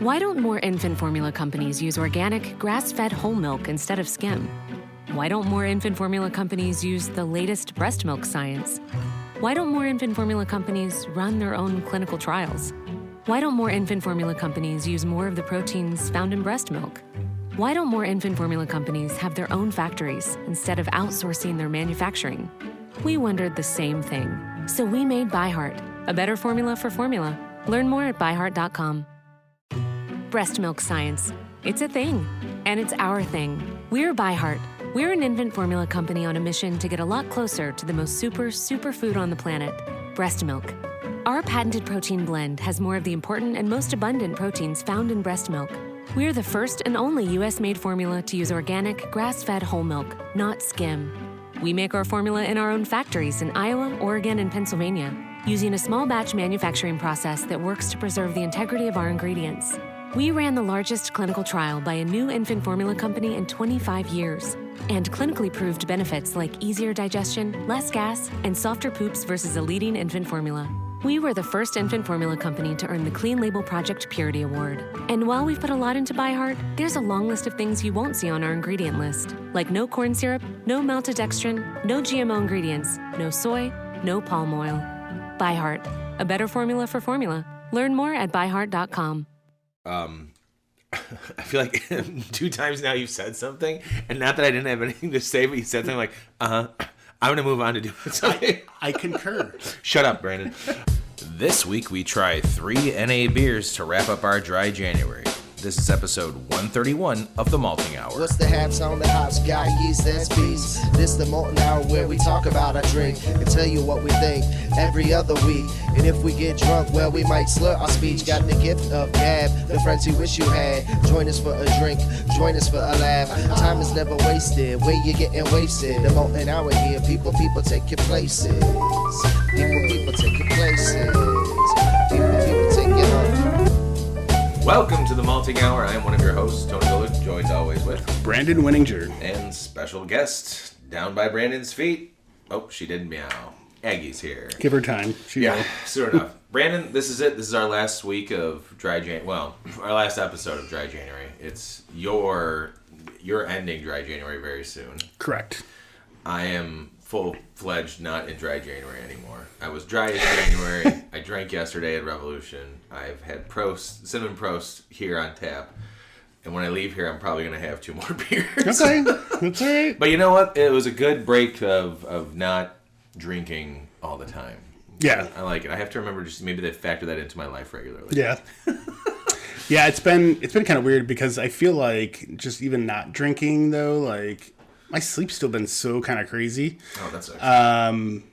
Why don't more infant formula companies use organic, grass-fed whole milk instead of skim? Why don't more infant formula companies use the latest breast milk science? Why don't more infant formula companies run their own clinical trials? Why don't more infant formula companies use more of the proteins found in breast milk? Why don't more infant formula companies have their own factories instead of outsourcing their manufacturing? We wondered the same thing. So we made ByHeart, a better formula for formula. Learn more at byheart.com. Breast milk science. It's a thing, and it's our thing. We're ByHeart. We're an infant formula company on a mission to get a lot closer to the most super food on the planet, breast milk. Our patented protein blend has more of the important and most abundant proteins found in breast milk. We're the first and only U.S.-made formula to use organic, grass-fed whole milk, not skim. We make our formula in our own factories in Iowa, Oregon, and Pennsylvania, using a small batch manufacturing process that works to preserve the integrity of our ingredients. We ran the largest clinical trial by a new infant formula company in 25 years, and clinically proved benefits like easier digestion, less gas, and softer poops versus a leading infant formula. We were the first infant formula company to earn the Clean Label Project Purity Award. And while we've put a lot into ByHeart, there's a long list of things you won't see on our ingredient list, like no corn syrup, no maltodextrin, no GMO ingredients, no soy, no palm oil. ByHeart, a better formula for formula. Learn more at byheart.com. I feel like 2 times now you've said something, and not that I didn't have anything to say, but you said something like, I'm going to move on to doing something. I concur. Shut up, Brandon. This week we try 3 NA beers to wrap up our dry January. This is episode 131 of The Malting Hour. What's the hats on the hops? Got yeast and speeds. This the Malting Hour where we talk about our drink and tell you what we think every other week. And if we get drunk, well, we might slur our speech. Got the gift of gab, the friends you wish you had. Join us for a drink, join us for a laugh. Time is never wasted, where you getting wasted. The Malting Hour here, people take your places. People take your places. People take your home. Welcome to The Malting Hour. I am one of your hosts, Tony Golick, joined always with Brandon Winninger. And special guest, down by Brandon's feet. Oh, she did meow. Aggie's here. Give her time. Sure enough. Brandon, this is it. This is our last week of dry January. Well, our last episode of dry January. It's your ending dry January very soon. Correct. I am full-fledged not in dry January anymore. I was dry in January. I drank yesterday at Revolution. I've had Cinnamon Prost here on tap. And when I leave here, I'm probably going to have 2 more beers. Okay, that's all right. But you know what? It was a good break of not drinking all the time. Yeah. I like it. I have to remember just maybe to factor that into my life regularly. Yeah. Yeah, it's been kind of weird because I feel like just even not drinking though, like my sleep's still been so kind of crazy. Oh, that's actually...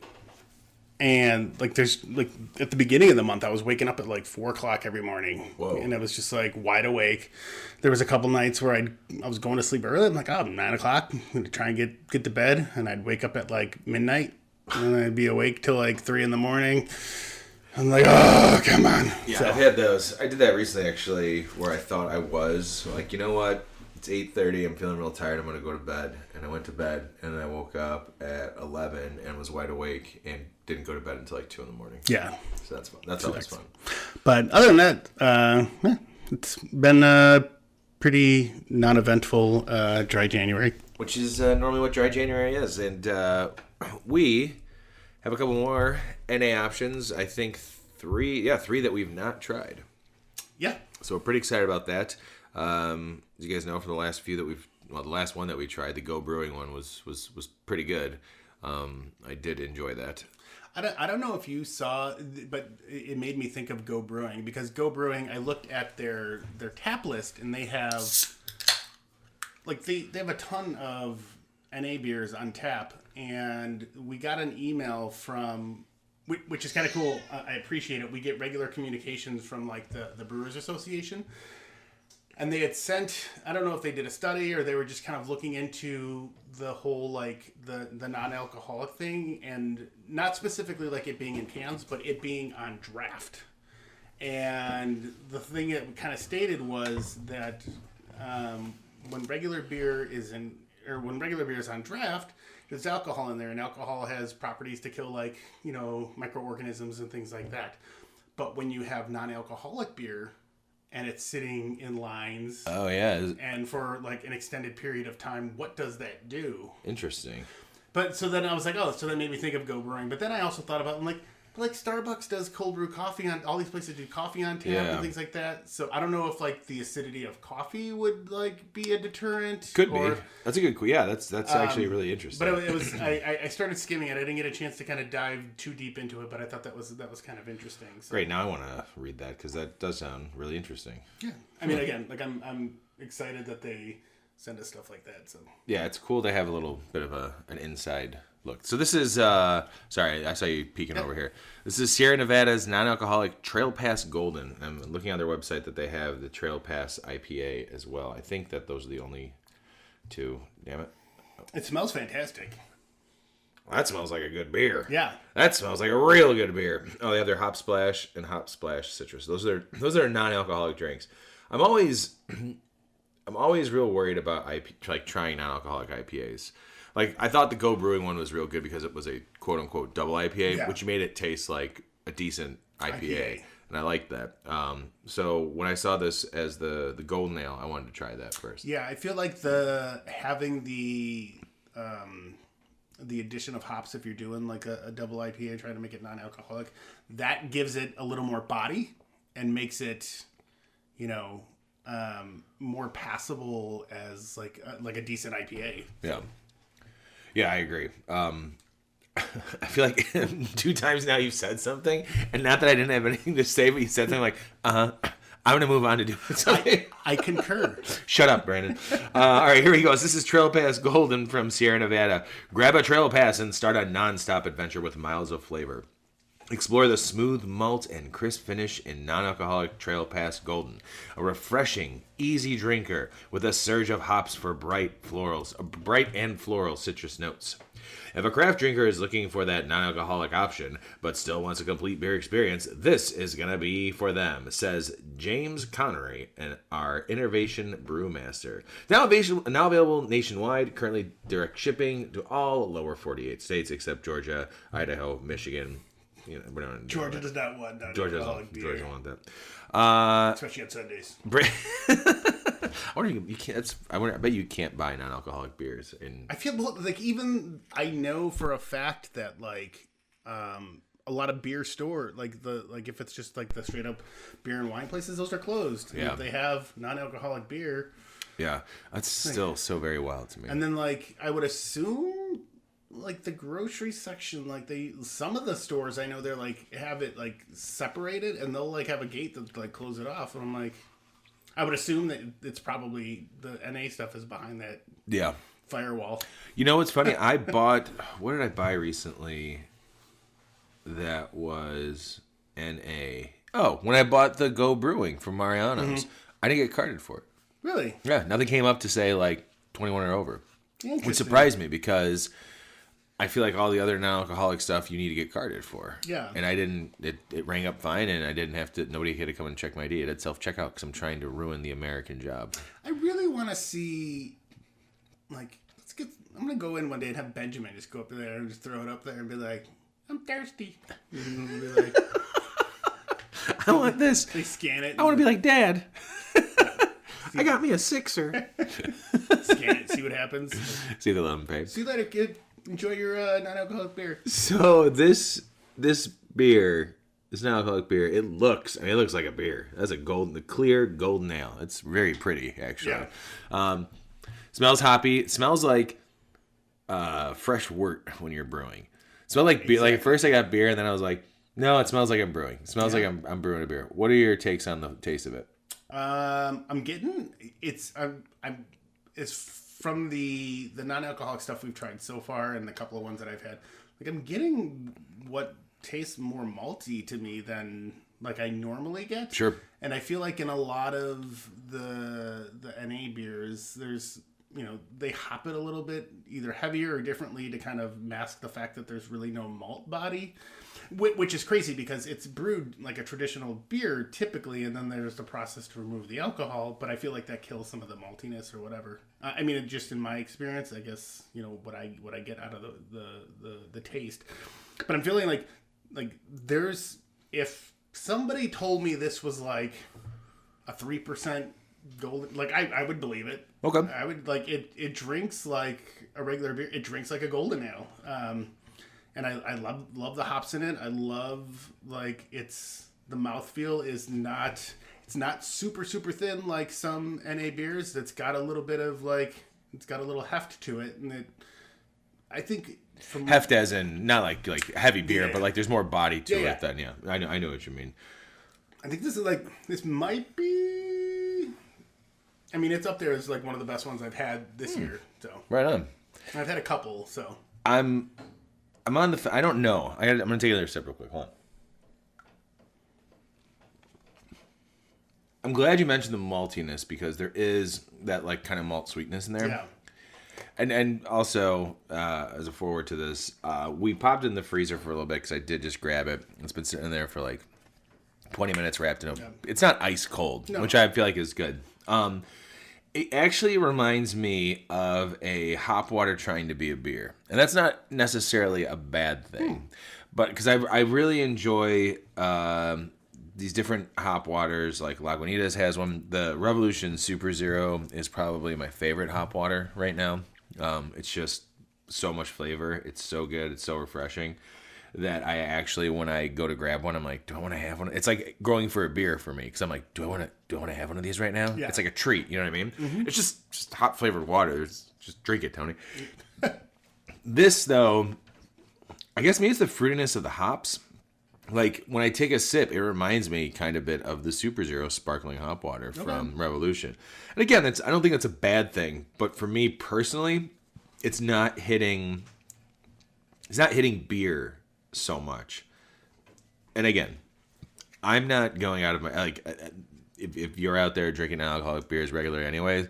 And like there's like at the beginning of the month I was waking up at like 4:00 every morning. Whoa. And I was just like wide awake. There was a couple nights where I was going to sleep early. I'm like, 9:00. I'm gonna try and get to bed, and I'd wake up at like midnight, and I'd be awake till like 3 a.m. I'm like, oh, come on. Yeah, So, I've had those. I did that recently actually, where I thought I was like, you know what? It's 8:30. I'm feeling real tired. I'm gonna go to bed, and I went to bed, and I woke up at 11 and was wide awake and didn't go to bed until like 2 a.m. yeah. So that's fun. That's always fun. But other than that, it's been a pretty non-eventful dry January. Which is normally what dry January is, and we have a couple more NA options. I think 3 that we've not tried. Yeah. So we're pretty excited about that. As you guys know, from the last few that the last one that we tried, the Go Brewing one was pretty good. I did enjoy that. I don't know if you saw, but it made me think of Go Brewing because Go Brewing, I looked at their tap list and they have like they have a ton of NA beers on tap, and we got an email from, which is kind of cool. I appreciate it. We get regular communications from like the Brewers Association. And they had sent, I don't know if they did a study or they were just kind of looking into the whole, like, the non-alcoholic thing, and not specifically like it being in cans, but it being on draft. And the thing that kind of stated was that when regular beer is on draft, there's alcohol in there, and alcohol has properties to kill, like, microorganisms and things like that. But when you have non-alcoholic beer, and it's sitting in lines. Oh yeah, And for like an extended period of time, what does that do? interesting. But so then I was like, oh, so that made me think of Go Brewing. But then I also thought about, I'm like Starbucks does cold brew coffee on, all these places do coffee on tap and things like that. So I don't know if like the acidity of coffee would like be a deterrent. Could be. That's a good. Yeah, that's actually really interesting. But it was I started skimming it. I didn't get a chance to kind of dive too deep into it, but I thought that was kind of interesting. So. Great. Now I want to read that because that does sound really interesting. Yeah. I mean, again, like I'm excited that they send us stuff like that. So yeah, it's cool to have a little bit of an inside look. So this is sorry, I saw you peeking over here. This is Sierra Nevada's non-alcoholic Trail Pass Golden. I'm looking on their website that they have the Trail Pass IPA as well. I think that those are the only two. Damn it. it smells fantastic. Well, that smells like a good beer. Yeah. That smells like a real good beer. Oh, they have their Hop Splash and Hop Splash Citrus. Those are non-alcoholic drinks. I'm always real worried about trying non-alcoholic IPAs. Like, I thought the Go Brewing one was real good because it was a quote-unquote double IPA, which made it taste like a decent IPA. And I liked that. So when I saw this as the Golden Ale, I wanted to try that first. Yeah, I feel like having the addition of hops, if you're doing like a double IPA, trying to make it non-alcoholic, that gives it a little more body and makes it, more passable as like a decent IPA. Yeah. Yeah, I agree. I feel like 2 times now you've said something, and not that I didn't have anything to say, but you said something like, I'm going to move on to do something. I concur. Shut up, Brandon. All right, here he goes. This is Trail Pass Golden from Sierra Nevada. Grab a Trail Pass and start a non-stop adventure with miles of flavor. Explore the smooth malt and crisp finish in non-alcoholic Trail Pass Golden, a refreshing, easy drinker with a surge of hops for bright and floral citrus notes. If a craft drinker is looking for that non-alcoholic option, but still wants a complete beer experience, this is going to be for them, says James Connery, our Innovation Brewmaster. Now available nationwide, currently direct shipping to all lower 48 states except Georgia, Idaho, Michigan. Georgia does not want non-alcoholic beer. Georgia want that. Especially on Sundays. I bet you can't buy non-alcoholic beers. I feel like I know for a fact that like a lot of beer store like if it's just like the straight up beer and wine places, those are closed. Yeah. And if they have non-alcoholic beer. Yeah, that's still so very wild to me. And then like I would assume like the grocery section, like some of the stores I know they're like have it like separated and they'll like have a gate that like close it off, and I'm like, I would assume that it's probably the NA stuff is behind that firewall. You know what's funny? I bought what did I buy recently that was NA? Oh, when I bought the Go Brewing from Mariano's, I didn't get carded for it. Really? Yeah, nothing came up to say like 21 or over, which surprised me because I feel like all the other non-alcoholic stuff you need to get carded for. Yeah. And I didn't, it rang up fine, and I didn't have to, nobody had to come and check my ID. It had self-checkout because I'm trying to ruin the American job. I really want to see, like, I'm going to go in one day and have Benjamin just go up there and just throw it up there and be like, I'm thirsty. And be like, I want this. They scan it. I want to be like, Dad. I got me a 6er. Scan it, see what happens. See if they let them pay. See you later, kid. Enjoy your non-alcoholic beer. So this beer, this non-alcoholic beer, it looks like a beer. That's the clear golden ale. It's very pretty, actually. Yeah. Smells hoppy. It smells like fresh wort when you're brewing. It smells like beer. Like at first I got beer, and then I was like, no, it smells like I'm brewing. It smells like I'm brewing a beer. What are your takes on the taste of it? I'm getting it's from the non-alcoholic stuff we've tried so far and the couple of ones that I've had. Like I'm getting what tastes more malty to me than like I normally get. Sure. And I feel like in a lot of the NA beers, there's they hop it a little bit either heavier or differently to kind of mask the fact that there's really no malt body. Which is crazy because it's brewed like a traditional beer typically, and then there's the process to remove the alcohol. But I feel like that kills some of the maltiness or whatever. I mean, just in my experience, I guess what I get out of the taste. But I'm feeling like there's if somebody told me this was like a 3% golden. Like I would believe it. Okay. I would like it. It drinks like a regular beer. It drinks like a golden ale. And I love the hops in it. I love like the mouthfeel is not. It's not super thin like some NA beers. It's got a little bit of like it's got a little heft to it, and I think heft as in not like heavy beer, Yeah. but like there's more body to Yeah, it than I know what you mean. I think this might be. I mean, it's up there as like one of the best ones I've had this year. So Right on. I've had a couple. So I'm on the. I don't know. I'm gonna take another sip real quick. Hold on. I'm glad you mentioned the maltiness because there is that like kind of malt sweetness in there. yeah, And also, as a forward to this, we popped it in the freezer for a little bit because I did just grab it. It's been sitting there for like 20 minutes wrapped in a... It's not ice cold, which I feel like is good. It actually reminds me of a hop water trying to be a beer. And that's not necessarily a bad thing. But because I really enjoy... these different hop waters, like Lagunitas has one. The Revolution Super Zero is probably my favorite hop water right now. It's just so much flavor. It's so good. It's so refreshing that I actually, when I go to grab one, I'm like, do I want to have one? It's like going for a beer for me because I'm like, do I want to have one of these right now? Yeah. It's like a treat. You know what I mean? It's just hot flavored water. Just drink it, Tony. This though, I guess maybe it's the fruitiness of the hops. Like, when I take a sip, it reminds me kind of a bit of the Super Zero sparkling hop water from Revolution. And again, I don't think that's a bad thing, but for me personally, it's not hitting beer so much. And again, I'm not going out of my, like, if you're out there drinking non-alcoholic beers regularly anyways,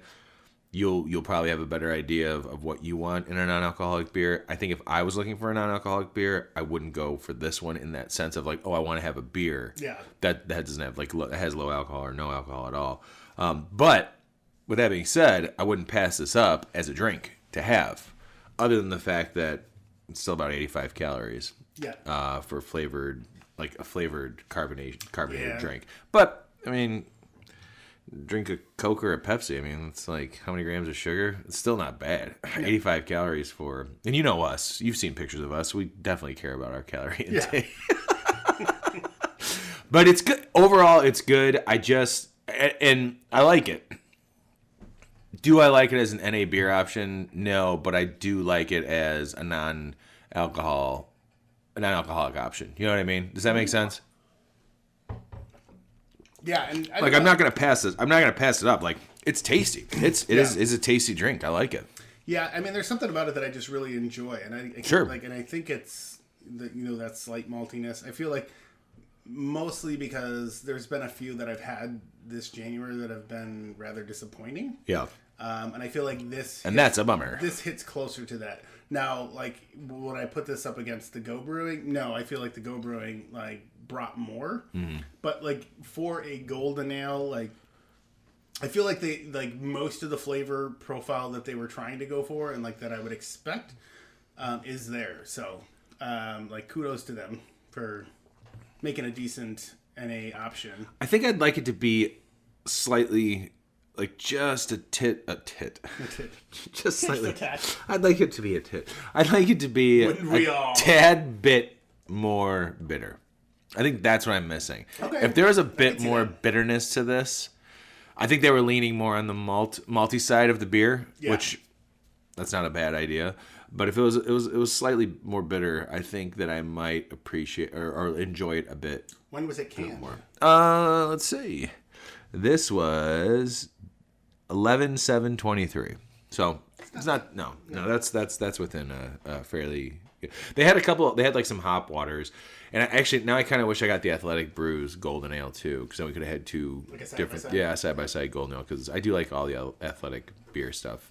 you'll probably have a better idea of what you want in a non-alcoholic beer. I think if I was looking for a non-alcoholic beer, I wouldn't go for this one in that sense of like, oh, I want to have a beer. Yeah. That doesn't have like it has low alcohol or no alcohol at all. But with that being said, I wouldn't pass this up as a drink to have, other than the fact that it's still about 85 calories. Yeah. For flavored carbonated Yeah. drink. But I mean, drink a Coke or a Pepsi. I mean, it's like how many grams of sugar? It's still not bad. 85 calories for, and you know us. You've seen pictures of us. We definitely care about our calorie intake. But it's good. Overall, it's good. And I like it. Do I like it as an NA beer option? No, but I do like it as a non-alcoholic option. You know what I mean? Does that make sense? Yeah, and Like, I'm not gonna pass this. I'm not gonna pass it up. Like, it's tasty. It is a tasty drink. I like it. Yeah, I mean, there's something about it that I just really enjoy, and I Sure. like, and I think it's that slight maltiness. I feel like mostly because there's been a few that I've had this January that have been rather disappointing. Yeah. And I feel like That's a bummer. This hits closer to that. Now, like, would I put this up against the Go Brewing? No, I feel like the Go Brewing like brought more. Mm-hmm. But like for a golden ale, like I feel like they like most of the flavor profile that they were trying to go for and like that I would expect is there. So like kudos to them for making a decent NA option. I think I'd like it to be slightly, like just a tit. Just slightly. I'd like it to be a tit. I'd like it to be a tad bit more bitter. I think that's what I'm missing. Okay. If there was a bit more bitterness to this, I think they were leaning more on the malty side of the beer, which that's not a bad idea. But if it was slightly more bitter, I think that I might appreciate or enjoy it a bit. When was it canned? More. Let's see. This was 11/7/23. So it's not no. That's within a fairly. They had like some hop waters, and now I kind of wish I got the Athletic Brews Golden Ale too, because then we could have had two different side by side Golden Ale, because I do like all the Athletic beer stuff.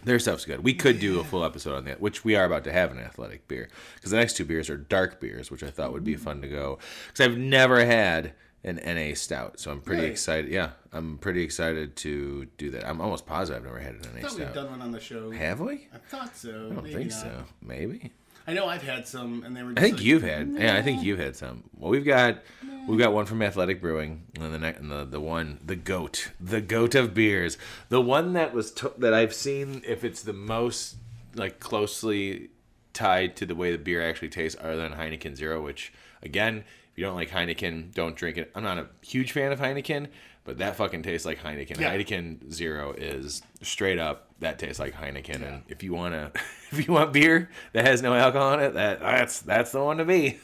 Their stuff's good. We could do a full episode on that, which we are about to have an Athletic beer, because the next two beers are dark beers, which I thought would be fun to go, because I've never had an NA stout, so I'm pretty excited. Yeah, I'm pretty excited to do that. I'm almost positive I've never had an NA stout. We've done one on the show. Have we? I thought so. I don't think so. Maybe. I know I've had some, and they were. I Just think like, you've had. Yeah, I think you've had some. Well, we've got one from Athletic Brewing, and then the goat of beers, the one that that I've seen if it's the most like closely tied to the way the beer actually tastes, other than Heineken Zero. Which again, if you don't like Heineken, don't drink it. I'm not a huge fan of Heineken, but that fucking tastes like Heineken. Yeah. Heineken Zero is straight up that tastes like Heineken. Yeah. And if you want beer that has no alcohol in it, that's the one to be.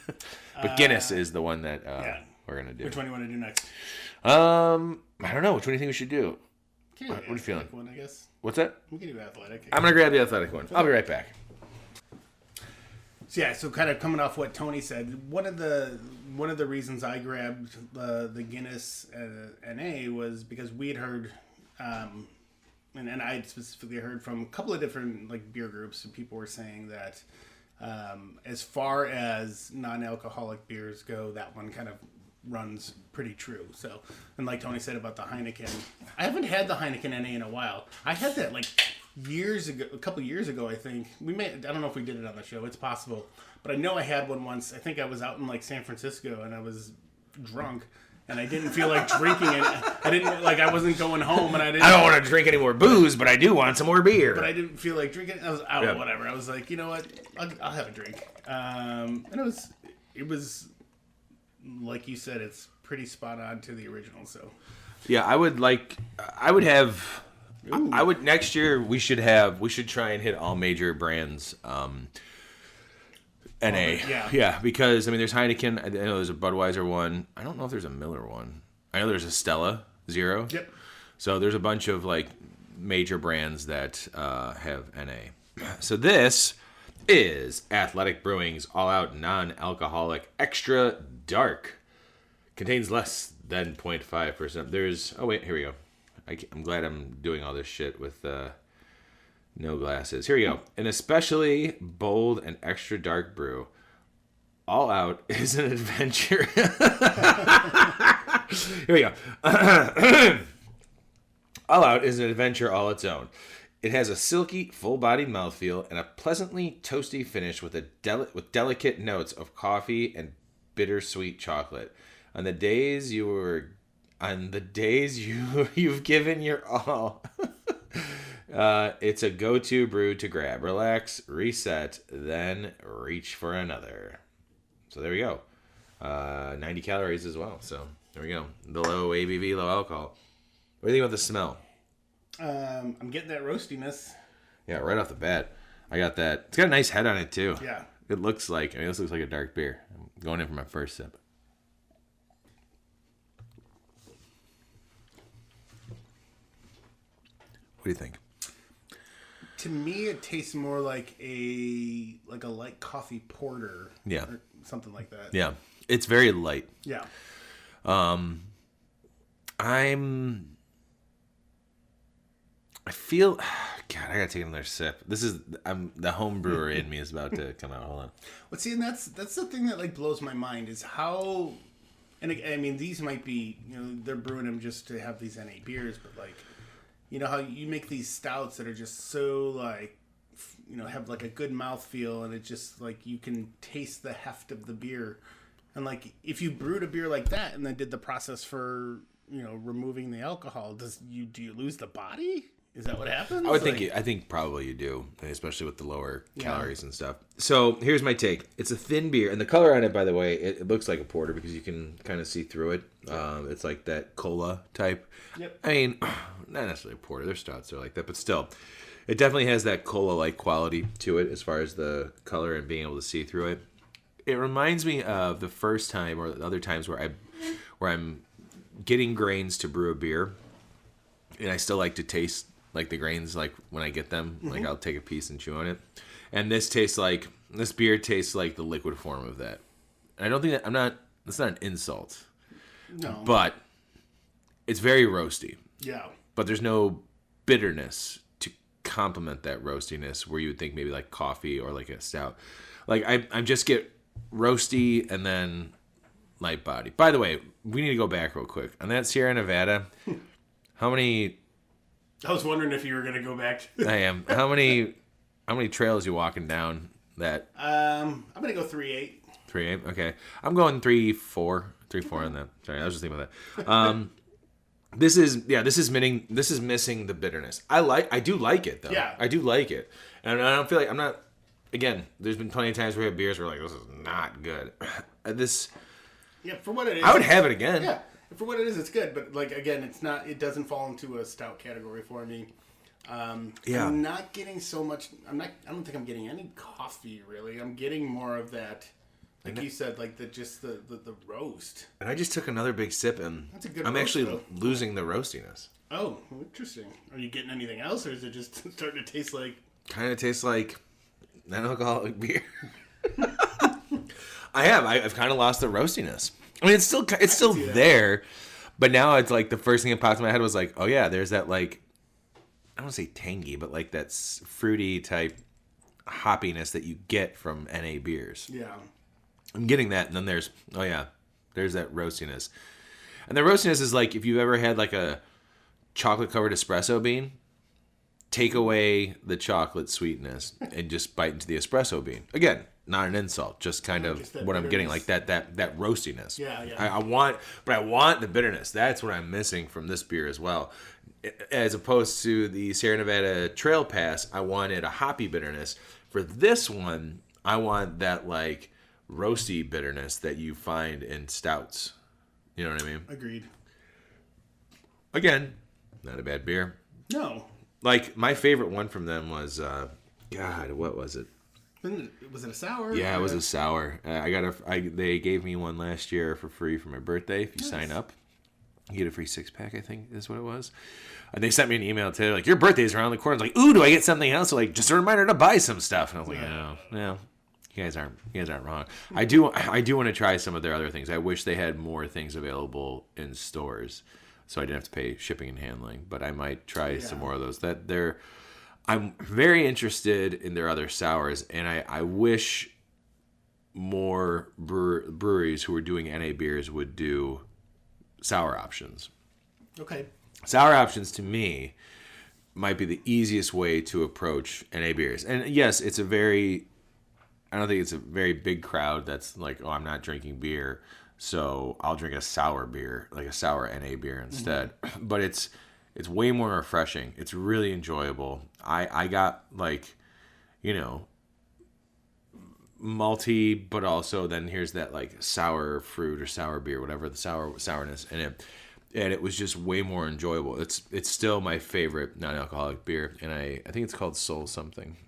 But Guinness is the one that we're gonna do. Which one do you want to do next? I don't know. Which one do you think we should do? What are you feeling? One, I guess. What's that? We can do athletic. I'm gonna grab the athletic one. I'll be right back. So kind of coming off what Tony said, one of the reasons I grabbed the Guinness NA was because we had heard, and I specifically heard from a couple of different like beer groups, and people were saying that as far as non-alcoholic beers go, that one kind of runs pretty true. So, and like Tony said about the Heineken, I haven't had the Heineken NA in a while. I had that like years ago, a couple years ago, I think. I don't know if we did it on the show. It's possible. But I know I had one once. I think I was out in like San Francisco and I was drunk and I didn't feel like drinking it. I wasn't going home and I don't want to drink any more booze, but I do want some more beer. But I didn't feel like drinking it. I was out, whatever. I was like, you know what? I'll have a drink. And it was like you said, it's pretty spot on to the original. So yeah, next year we should try and hit all major brands NA. Yeah, because I mean there's Heineken, I know there's a Budweiser one. I don't know if there's a Miller one. I know there's a Stella Zero. Yep. So there's a bunch of like major brands that have NA. So this is Athletic Brewing's All Out Non-Alcoholic Extra Dark. Contains less than 0.5%. Here we go. I'm glad I'm doing all this shit with no glasses. Here we go. An especially bold and extra dark brew. All Out is an adventure. Here we go. All Out is an adventure all its own. It has a silky, full-bodied mouthfeel and a pleasantly toasty finish with delicate notes of coffee and bittersweet chocolate. On the days you've given your all, it's a go-to brew to grab, relax, reset, then reach for another. So there we go. 90 calories as well. So there we go. The low ABV, low alcohol. What do you think about the smell? I'm getting that roastiness. Yeah, right off the bat. I got that. It's got a nice head on it too. Yeah. This looks like a dark beer. I'm going in for my first sip. What do you think? To me, it tastes more like a light coffee porter. Yeah. Or something like that. Yeah. It's very light. Yeah. I feel, God, I gotta take another sip. The home brewer in me is about to come out. Hold on. Well, see, and that's the thing that like blows my mind is how, and I mean, these might be, they're brewing them just to have these NA beers, but like, how you make these stouts that are just so like, have like a good mouthfeel, and it just like you can taste the heft of the beer, and like if you brewed a beer like that and then did the process for removing the alcohol, do you lose the body? Is that what happens? I think probably you do, especially with the lower calories and stuff. So here's my take. It's a thin beer, and the color on it, by the way, it looks like a porter because you can kind of see through it. It's like that cola type. Yep. I mean, not necessarily a porter. Their stouts are like that, but still, it definitely has that cola-like quality to it as far as the color and being able to see through it. It reminds me of the first time or the other times where I'm getting grains to brew a beer, and I still like to taste like the grains, like when I get them, like I'll take a piece and chew on it. And this beer tastes like the liquid form of that. And I don't think that's not an insult. No. But it's very roasty. Yeah. But there's no bitterness to complement that roastiness where you would think maybe like coffee or like a stout. Like I just get roasty and then light body. By the way, we need to go back real quick. On that Sierra Nevada, how many... I was wondering if you were going to go back. I am. How many trails you walking down that? I'm gonna go 3.8. 3.8. Okay, I'm going 3.4. 3.4 on that. Sorry, I was just thinking about that. This is missing the bitterness. I do like it though. Yeah. I do like it, and I don't feel like I'm not. Again, there's been plenty of times where we have beers where we're like, this is not good. Yeah, for what it is, I would have it again. Yeah, for what it is, it's good. But like again, it's not. It doesn't fall into a stout category for me. Yeah. I'm not getting so much. I don't think I'm getting any coffee really. I'm getting more of that. Like you said, like the roast. And I just took another big sip, and That's a good I'm roast, actually though. losing the roastiness. Oh, interesting. Are you getting anything else, or is it just starting to taste like? Kind of tastes like non-alcoholic beer. I've kind of lost the roastiness. I mean, it's still there, but now it's like the first thing that popped in my head was like, oh yeah, there's that like, I don't want to say tangy, but like that fruity type hoppiness that you get from NA beers. Yeah. I'm getting that, and then there's that roastiness, and the roastiness is like if you've ever had like a chocolate covered espresso bean, take away the chocolate sweetness and just bite into the espresso bean. Again, not an insult, just kind of just that what I'm getting, bitterness. like that roastiness. Yeah. I want the bitterness. That's what I'm missing from this beer as well. As opposed to the Sierra Nevada Trail Pass, I wanted a hoppy bitterness. For this one, I want that like roasty bitterness that you find in stouts. You know what I mean? Agreed. Again, not a bad beer. No. Like my favorite one from them was God, what was it? Was it a sour? Yeah, it was a sour. They gave me one last year for free for my birthday. If you sign up, you get a free 6-pack. I think is what it was. And they sent me an email today, like your birthday's around the corner. I was like, ooh, do I get something else? So like, just a reminder to buy some stuff. And I was like, no, you guys aren't wrong. I do want to try some of their other things. I wish they had more things available in stores, so I didn't have to pay shipping and handling. But I might try some more of those. I'm very interested in their other sours, and I wish more breweries who are doing NA beers would do sour options. Okay. Sour options to me might be the easiest way to approach NA beers. And yes, I don't think it's a very big crowd that's like, oh, I'm not drinking beer, so I'll drink a sour beer, like a sour NA beer instead. Mm-hmm. But it's way more refreshing. It's really enjoyable. I got like, malty, but also then here's that like sour fruit or sour beer, whatever the sourness in it. And it was just way more enjoyable. It's still my favorite non-alcoholic beer, and I think it's called Soul something.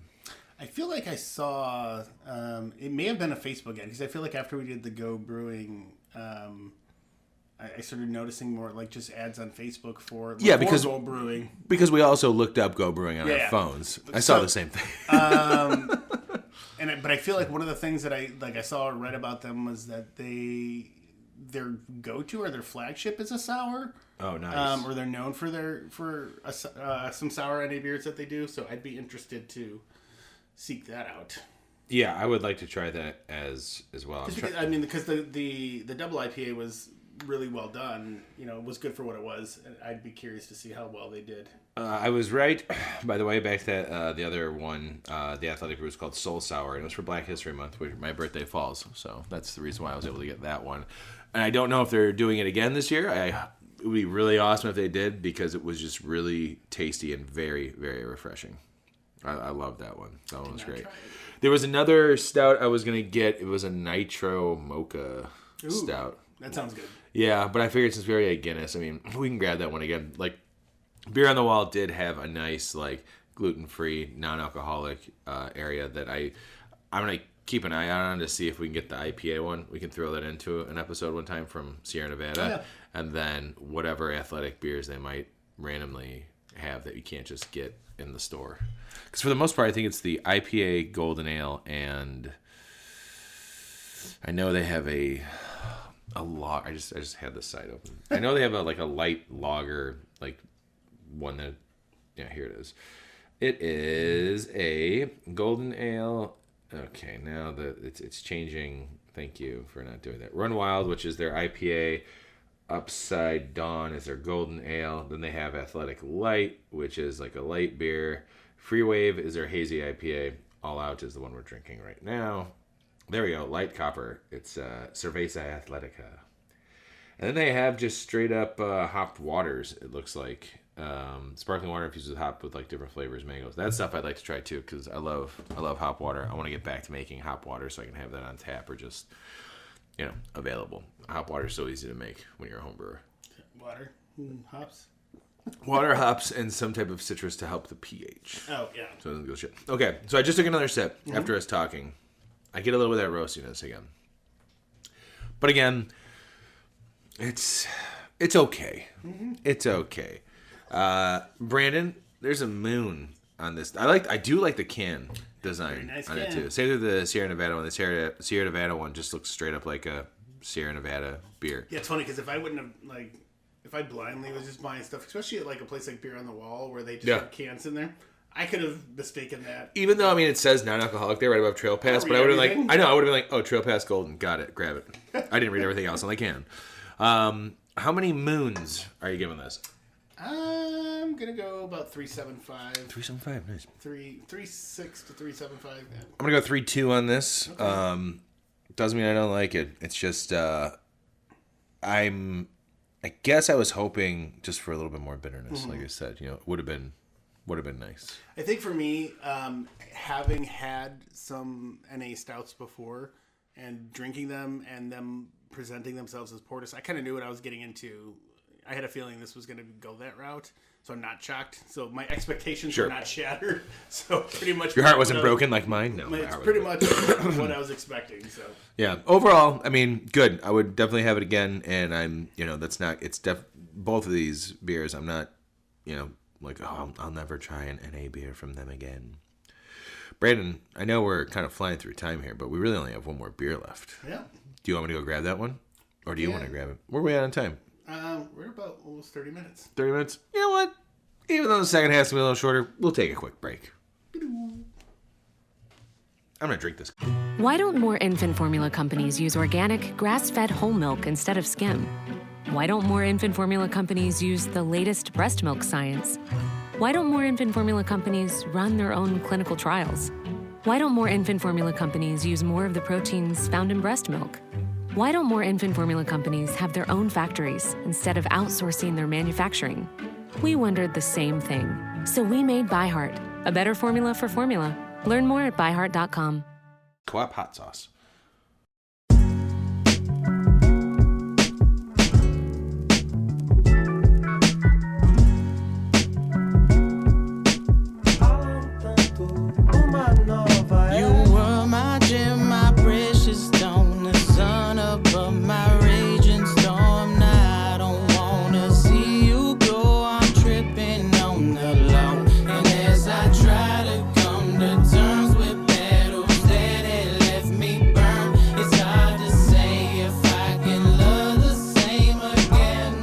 I feel like I saw, it may have been a Facebook ad, because I feel like after we did the Go Brewing, I started noticing more like just ads on Facebook for because Go Brewing. Because we also looked up Go Brewing on our phones. I saw the same thing. But I feel like one of the things that I saw or read about them was that their go-to or their flagship is a sour. Oh, nice. Or they're known for some sour NA beers that they do. So I'd be interested to seek that out. Yeah, I would like to try that as well. Because the double IPA was really well done. It was good for what it was. I'd be curious to see how well they did. I was right. By the way, back to the other one, the athletic brew was called Soul Sour, and it was for Black History Month, which my birthday falls. So that's the reason why I was able to get that one. And I don't know if they're doing it again this year. It would be really awesome if they did, because it was just really tasty and very, very refreshing. I love that one. That one was great. There was another stout I was going to get. It was a nitro mocha stout. That sounds good. Yeah, but I figured since we already had Guinness, I mean, we can grab that one again. Like, Beer on the Wall did have a nice, like, gluten-free, non-alcoholic area that I'm going to keep an eye on to see if we can get the IPA one. We can throw that into an episode one time from Sierra Nevada. Oh, yeah. And then whatever athletic beers they might randomly have that you can't just get in the store. Because for the most part, I think it's the IPA, Golden Ale, and I know they have a log. I just had the site open. I know they have a light lager, like one that, yeah, here it is. It is a Golden Ale. Okay, now it's changing. Thank you for not doing that. Run Wild, which is their IPA. Upside Dawn is their Golden Ale. Then they have Athletic Light, which is like a light beer. Free Wave is their hazy IPA. All Out is the one we're drinking right now. There we go, light copper. It's Cerveza Atletica. And then they have just straight up hopped waters, it looks like. Sparkling water infused with hop with like different flavors, mangoes. That stuff I'd like to try too, because I love hop water. I want to get back to making hop water so I can have that on tap or just, available. Hop water is so easy to make when you're a home brewer. Water, hops. Water, hops, and some type of citrus to help the pH. Oh, yeah. So it doesn't go shit. Okay, so I just took another sip after us talking. I get a little bit of that roastiness again. But again, it's okay. It's okay. Brandon, there's a moon on this. I do like the can design nice on can. it too. Same with the Sierra Nevada one. The Sierra Nevada one just looks straight up like a Sierra Nevada beer. Yeah, it's funny because if I wouldn't have if I blindly was just buying stuff, especially at like a place like Beer on the Wall where they just have cans in there, I could have mistaken that. Even though it says non-alcoholic there right above Trail Pass, but I would have been like, I would have been like, oh, Trail Pass Golden, got it, grab it. I didn't read everything else on the can. How many moons are you giving this? I'm gonna go about 3.75. 3.75, nice. 3.6 to 3.75. Yeah. I'm gonna go 3.2 on this. Okay. Doesn't mean I don't like it. It's just I guess I was hoping just for a little bit more bitterness. Like I said, it would have been nice. I think for me, having had some NA stouts before and drinking them and them presenting themselves as porters, I kind of knew what I was getting into. I had a feeling this was going to go that route, so I'm not shocked. So my expectations were not shattered. So pretty much your heart wasn't broken like mine. No, it's pretty much what I was expecting. So yeah, overall, I mean, good. I would definitely have it again, and I'm, it's both of these beers. I'm not, like, oh, I'll never try an NA beer from them again. Brandon, I know we're kind of flying through time here, but we really only have one more beer left. Yeah. Do you want me to go grab that one, or do you want to grab it? Where are we at on time? We're about almost 30 minutes. 30 minutes? You know what? Even though the second half's going to be a little shorter, we'll take a quick break. I'm going to drink this. Why don't more infant formula companies use organic, grass-fed whole milk instead of skim? Why don't more infant formula companies use the latest breast milk science? Why don't more infant formula companies run their own clinical trials? Why don't more infant formula companies use more of the proteins found in breast milk? Why don't more infant formula companies have their own factories instead of outsourcing their manufacturing? We wondered the same thing. So we made ByHeart, a better formula for formula. Learn more at byheart.com. Co-op hot sauce. You were my gem, my precious stone, the sun above my raging storm. Now I don't wanna see you go, I'm tripping on the low. And as I try to come to terms with battles that had left me burned, it's hard to say if I can love the same again.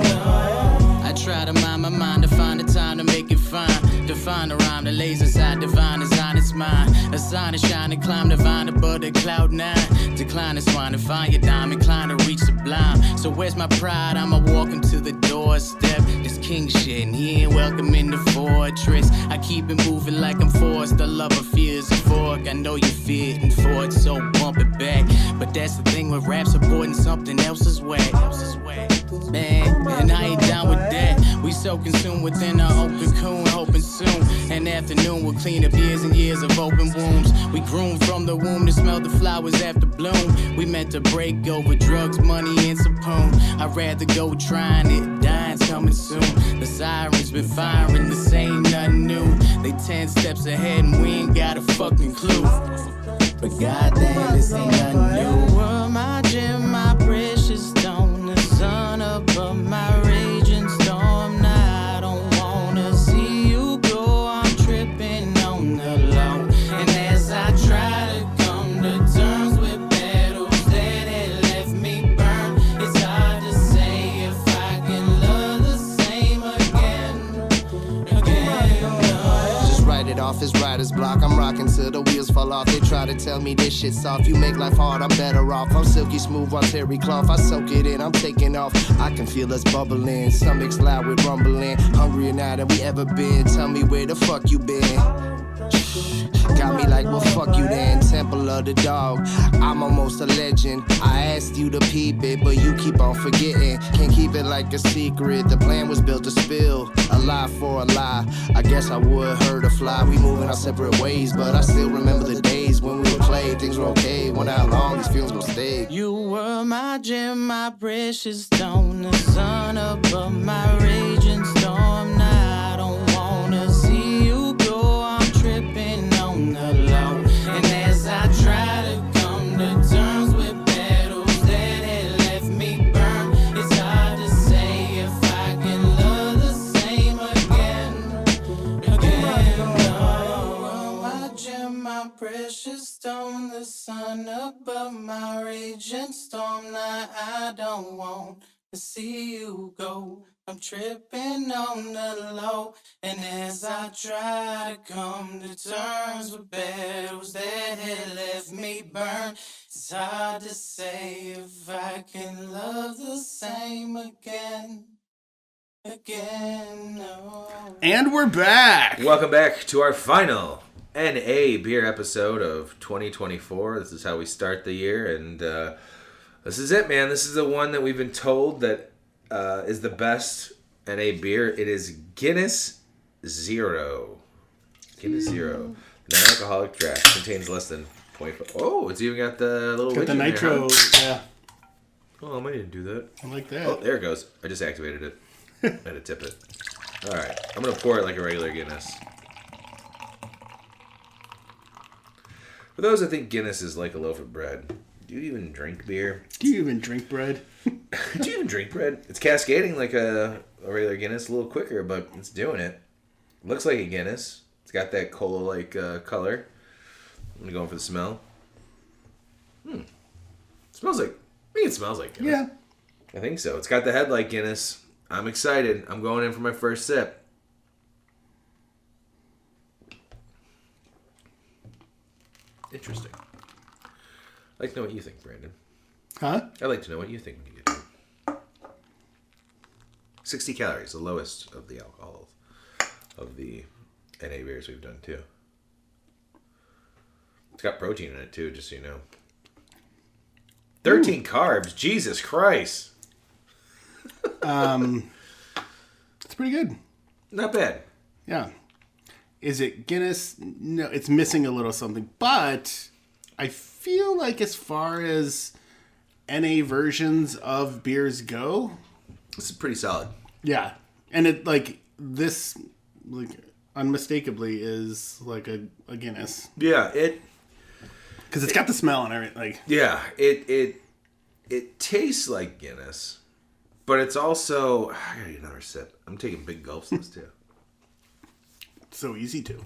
No. I try to mind my mind to find the time to make it fine. Define the rhyme, the laser side, divine is on its mind. A sign to shine and climb divine above the cloud nine. Decline to swine and find your dime, incline to reach sublime. So where's my pride? I'ma walk him to the doorstep. This king shit, and he ain't welcome in the fortress. I keep it moving like I'm forced. The love of fear is a fork. I know you're fearing for it, so bump it back. But that's the thing with rap, supporting something else's way. Man, and I ain't down with that. We so consumed within our own cocoon, hoping soon an afternoon will clean up years and years of open wounds. We groomed from the womb to smell the flowers after bloom. We meant to break over drugs, money, and Sapone. I'd rather go trying it, dying's coming soon. The sirens been firing, this ain't nothing new. They 10 steps ahead and we ain't got a fucking clue. But goddamn, this ain't nothing new. You were my gem, my precious stone, the sun above my raging storm. Now I don't wanna see you go, I'm tripping on the low. And as I try to come to terms with battles that had left me burned, it's hard to say if I can love the same again. No. Just write it off his writer's block. I'm rocking till the wheels fall off. They try to tell me this shit's soft. You make life hard, I'm better off. I'm silky smooth on terry cloth. I soak it in, I'm taking off. I can feel us bubbling. Stomach's loud with rumbling. Hungrier now than we ever been. Tell me where the fuck you been. Got me like, well, fuck you then. Temple of the dog. I'm almost a legend. I asked you to peep it, but you keep on forgetting. Can't keep it like a secret. The plan was built to spill. A lie for a lie. I guess I would hurt a fly. We moving our separate ways, but I still remember the days when we would play. Things were okay. Wonder how long these feelings gon' stay. You were my gem, my precious stone, the sun above my raging storm. Now I don't wanna see you go. I'm tripping on the low, and as I try to come to terms with battles that had left me burned, it's hard to say if I can love the same again. No, my gem, my precious stone, the sun above my raging storm. Now I don't want to see you go. I'm tripping on the low, and as I try to come to terms with battles that had left me burned, it's hard to say if I can love the same again. No. And we're back. Welcome back to our final NA beer episode of 2024. This is how we start the year, and this is it, man. This is the one that we've been told that is the best NA beer. It is Guinness Zero. Guinness Zero. Non-alcoholic draft. Contains less than 0.5. Oh, it's even got the little Got the widget in nitro. there, huh? Yeah, Oh, I might need to do that. I like that. Oh, there it goes. I just activated it. I had to tip it. All right. I'm going to pour it like a regular Guinness. For those that think Guinness is like a loaf of bread, do you even drink beer? Do you even drink bread? Do you even drink bread? It's cascading like a regular Guinness, a little quicker, but it's doing it. Looks like a Guinness. It's got that cola-like color. I'm going to go in for the smell. Smells like... I think it smells like Guinness. Yeah. I think so. It's got the head like Guinness. I'm excited. I'm going in for my first sip. Interesting. I'd like to know what you think, Brandon. Huh? I'd like to know what you think when you get it. 60 calories, the lowest of the alcohol of the NA beers we've done, too. It's got protein in it, too, just so you know. 13 carbs. Jesus Christ. It's pretty good. Not bad. Yeah. Is it Guinness? No, it's missing a little something. But I feel like as far as NA versions of beers go, This is pretty solid. yeah. And it like this like unmistakably is like a Guinness. Yeah, Because it's got the smell and everything. Like, yeah, it tastes like Guinness, but it's also... I gotta get another sip. I'm taking big gulps of this, too. so easy to.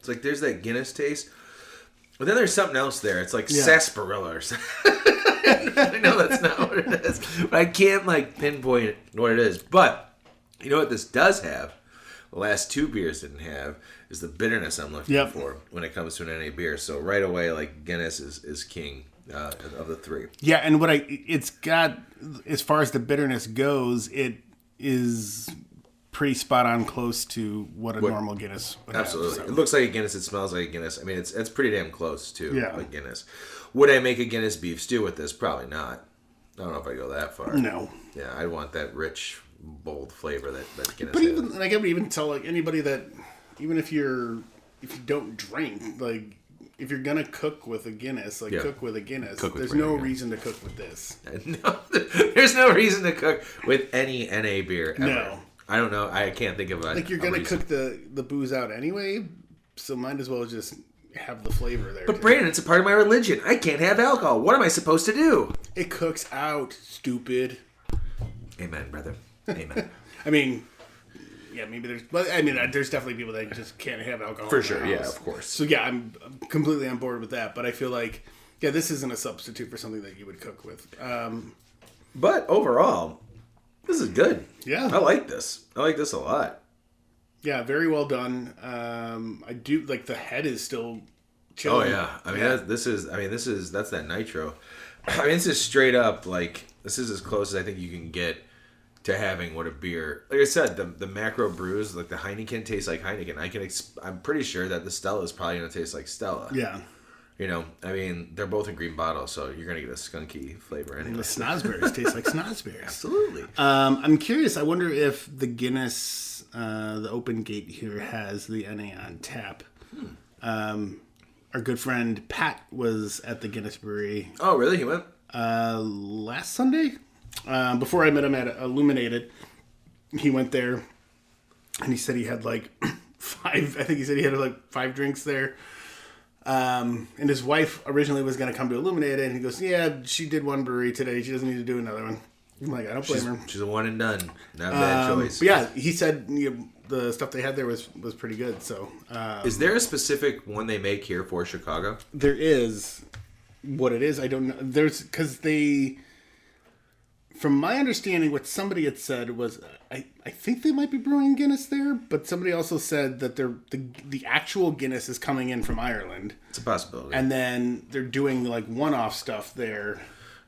It's like there's that Guinness taste, but then there's something else there. It's like Yeah. sarsaparilla or something. I know that's not what it is, but I can't like pinpoint what it is. But you know what this does have? The last two beers didn't have is the bitterness I'm looking Yep. for when it comes to an NA beer. So right away, like Guinness is king of the three. Yeah, and it's got, as far as the bitterness goes, it is pretty spot on close to what a normal Guinness would Absolutely. have. It looks like a Guinness. It smells like a Guinness. I mean, it's pretty damn close to Yeah. like Guinness. Would I make a Guinness beef stew with this? Probably not. I don't know if I go that far. No. Yeah, I want that rich, bold flavor that Guinness But has. even, like, I would even tell, like, anybody that, even if you don't drink, like, if you're gonna cook with a Guinness, like, Yeah. cook with a Guinness. Cook with There's Brandon, no yeah. reason to cook with this. No, there's no reason to cook with any NA beer ever. No. I don't know. I can't think of a Like, you're a gonna reason. cook the booze out anyway, so might as well just have the flavor there. But Brandon, it's a part of my religion. I can't have alcohol. What am I supposed to do? It cooks out, stupid. Amen, brother. Amen. I mean, yeah, maybe there's, but I mean, there's definitely people that just can't have alcohol. For in their sure, yeah, house. of course. So yeah, I'm completely on board with that. But I feel like, yeah, this isn't a substitute for something that you would cook with. But overall, this is good. Yeah. I like this. I like this a lot. Yeah, very well done. I do like the head is still Oh chilling. yeah, I mean that's that nitro. I mean, this is straight up like this is as close as I think you can get to having what a beer. Like I said, the macro brews like the Heineken tastes like Heineken. I'm pretty sure that the Stella is probably gonna taste like Stella. Yeah. You know, I mean, they're both in green bottles, so you're gonna get a skunky flavor The anyway. snozberries taste like snozberries. Absolutely. I'm curious. I wonder if the Guinness, the Open Gate here has the NA on tap. Our good friend Pat was at the Guinness Brewery Oh, really? He went? last Sunday. Before I met him at Illuminated, he went there, and he said he had like five. I think he said he had like 5 drinks there. And his wife originally was going to come to Illuminated, and he goes, "Yeah, she did one brewery today. She doesn't need to do another one." I'm like, I don't blame her. She's a one and done. Not a bad choice. But yeah, he said the stuff they had there was pretty good. So Is there a specific one they make here for Chicago? there is what it is. I don't know. There's because they, from my understanding, what somebody had said was I think they might be brewing Guinness there, but somebody also said that the actual Guinness is coming in from Ireland, It's a possibility. and then they're doing like one-off stuff there.